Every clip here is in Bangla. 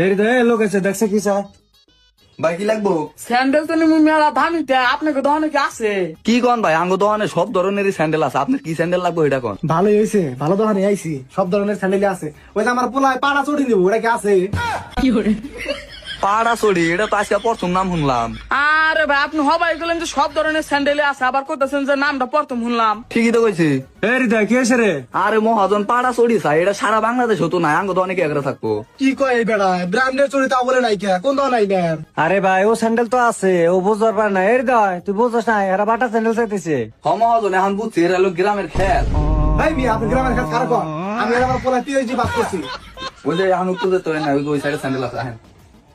এই রে লোক আছে দেখছে কি চায় ভাই কি লাগবো? স্যান্ডেল তো নিমু মেলা দামি তে আপনাকে দহনে কি আছে? কি কন ভাই, আঙ্গ দোকানে সব ধরনেরই স্যান্ডেল আছে, আপনার কি স্যান্ডেল লাগবে এটা কন। ভালোই হয়েছে, ভালো দোকানে আইছি, সব ধরনের স্যান্ডেল আছে। ওই যে আমার পোলায় পাড়া চড়ি দিব, ওটা কি আছে? পাড়া চড়ি, এটা তো আজকে প্রথম নাম শুনলাম। আরে ভাই আপনি হবাই গেলেন যে সব ধরনের স্যান্ডেল আছে, আবার করতেছেন যে নামটা প্রথম শুনলাম। ঠিকই তো কইছি। এই রে কি হয়েছে রে? আরে মহাজন পাড়া চড়ি চাই, এটা সারা বাংলাদেশ হতো না, আঙ্গ দোকানে কি একরা থাকবো। কি কয় এই বেড়া, ব্র্যান্ডের চড়ি তাও বলে নাই কে, কোন দোকান আইবে? আরে ভাই ও স্যান্ডেল তো আছে, ও বুঝবার পার না। এর দয় তুই বুঝছ না, এরা বাটা স্যান্ডেল চাইতেছে। হ মহাজন, এখন বুঝছি এরা হলো গ্রামের খেল। ভাই মিয়া আপনি গ্রামের কাছে খারাপ কর, আমি আর আমার পোলায় পিএইচডি পাস করছি। ওই যে এখন উত্তর দিতে হয় না, ওই সাইডে স্যান্ডেল আছে। হ্যাঁ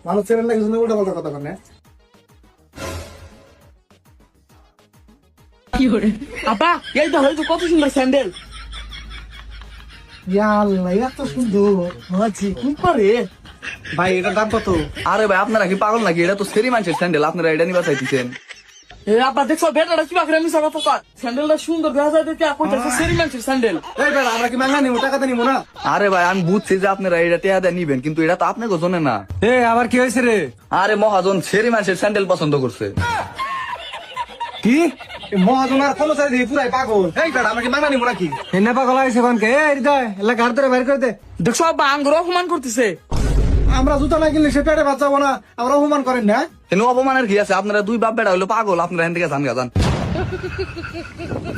মানুষ চ্যানেল লাগে শুনে উল্টা পাল্টা কথা বলে। আপা এইটা হয়তো কত সুন্দর স্যান্ডেল। ইয়াল্লাহ এত সুন্দর আছি কি করে ভাই, এটার দাম কত? আরে ভাই আপনারা কি পাগল নাকি, এটা তো সেরি মানুষের স্যান্ডেল, আপনারা এটা নিবা চাইতেছেন। এ আপা দেখছো বেটাটা কি বাকরে মিশা কথা কয়, স্যান্ডেলটা সুন্দর দেখা যায় দেখে কইতাছে সেরিমেন্টের স্যান্ডেল। এই বেড়া আমরা কি মাংনা নিবো, টাকাতে নিবো না? আরে ভাই আমি বুঝছি যে আপনারা এটা টেয়া দেয় নিবেন, কিন্তু এটা তো আপনাকে জনে না। এ আবার কি হয়েছে রে? আরে মহাজন সেরি মানুষের স্যান্ডেল পছন্দ করছে। কি মহাজনার কর্মচারী দিয়ে পুরাই পাগল। এই বেড়া আমরা কি মাংনা নিবো নাকি? এনে পাগল হয়েছে কোনকে? এই হৃদয় এলা ঘাট ধরে বের করে দে। দেখছো আব্বা আঙ্গুর অপমান করতেছে। আমরা জুতা না কিনলে সে পেটে বাঁচাবো না, আমরা অপমান করেন না? এনে অপমানের কি আছে, আপনারা দুই বাপ বেড়া হলো পাগল, আপনারা এখান থেকে জান গাজান।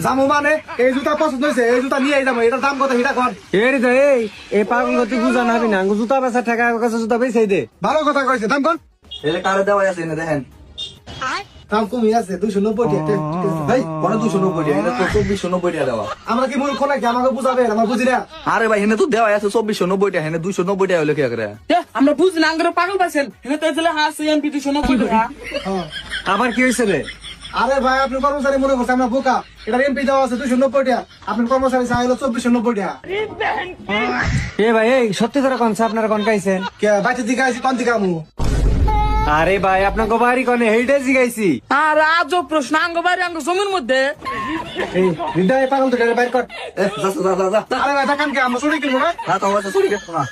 জামু মানে এই জুতা পছন্দ হয়েছে, এই জুতা নিয়ে যাবো, এটার দাম কত সেটা কর। এই হৃদয় এই পাগল গতি বুঝা না হবি না, জুতা বেচা টাকা কাছে জুতা বেচাই দে। ভালো কথা কইছে, দাম কর। এটা কারে দেওয়া আছে এনে দেখেন। দাম কমই আছে 290 টাকা। ভাই পরে 290 টাকা, এটা তো 2490 টাকা দেওয়া। আমরা কি মূর্খ নাকি, আমাকে বুঝাবে, আমরা বুঝি না। আরে ভাই এনে তো দেওয়া আছে 2490 টাকা, এনে 290 টাকা হলো কি করে। আমরা বুঝি না আঙ্গুর পাগল পাইছেন, এনে তো এজলে হাসি এমপি 290 টাকা। আবার কি হয়েছে রে? আরে ভাই আপনি কর্মচারী মনে করছে আমরা বোকা, এটা এমপি দেওয়া আছে 290 টাকা, আপনার কর্মচারী চাইলো 2490 টাকা। এ ভাই এই সত্যি করে কোন আপনারা কোন গাইছেন? কে বাইতে দিকে আইছি, কোন দিকে আমু? আরে ভাই আপনাকে বাড়ি কোনে হেইডে জিগাইছি। আর আজব প্রশ্ন, আঙ্গ বাড়ি আঙ্গ জমির মধ্যে। এই হৃদয় পাগল তো বাইর কর। যা। আরে ভাই দেখান কে আমরা চুরি কিনবো না? না তো চুরি করবো না।